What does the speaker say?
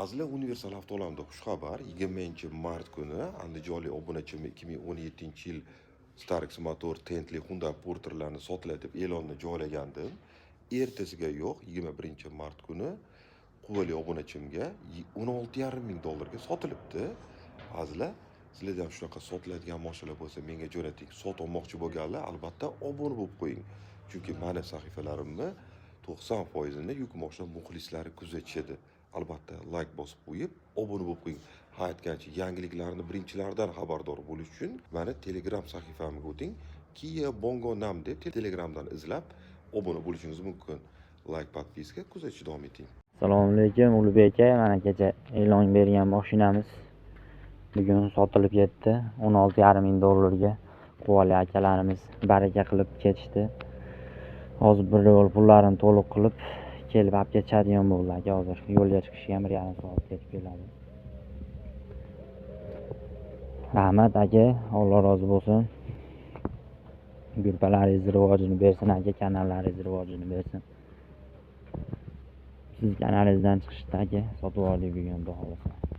Azizlar, universal avtoalamda xushxabar. 20-mart kuni andijonlik obunachim 2017-yil Starex motor Tentley Hyundai Porter'larni sotiladi deb e'lonni joylagandim. Ertasiga yo'q, 21-mart kuni quvali obunachimga $16,500 sotilibdi. Azizlar, sizlarda ham shunaqa sotiladigan mashinalar bo'lsa, menga jo'nating. Sotmoqchi bo'lganlar albatta obuna bo'lib qo'ying. Chunki meni sahifalarimni 90%ni yuk mashina muxlislari kuzatishadi. Albatta like bosib qo'yib, obuna bo'lib qo'ying. Ha, aytgancha yangiliklarni birinchilardan xabardor bo'lish uchun meni Telegram sahifamga o'ting. Kia Bongo Nam deb Telegramdan izlab obuna bo'lishingiz mumkin. Like, podpiska, kuzatishda davom eting. Assalomu alaykum Ulug'bek aka, mana kecha e'lon bergan mashinamiz bugun sotilib ketdi. $16,500 quvali akalarimiz baraka qilib ketishdi. Hozir bir yo'l pullarini to'liq qilib kelib olib ketadigan bo'ldi aka. Hozir yo'lga chiqishga 1,5 soat ketib keladi. Rahmat aka, Alloh rozi bo'lsin. Grupalaringiz rivojini bersin aka, kanallaringiz rivojini bersin. Siz kanalingizdan chiqishdi aka, sotib oldik bugun xudo xolasa.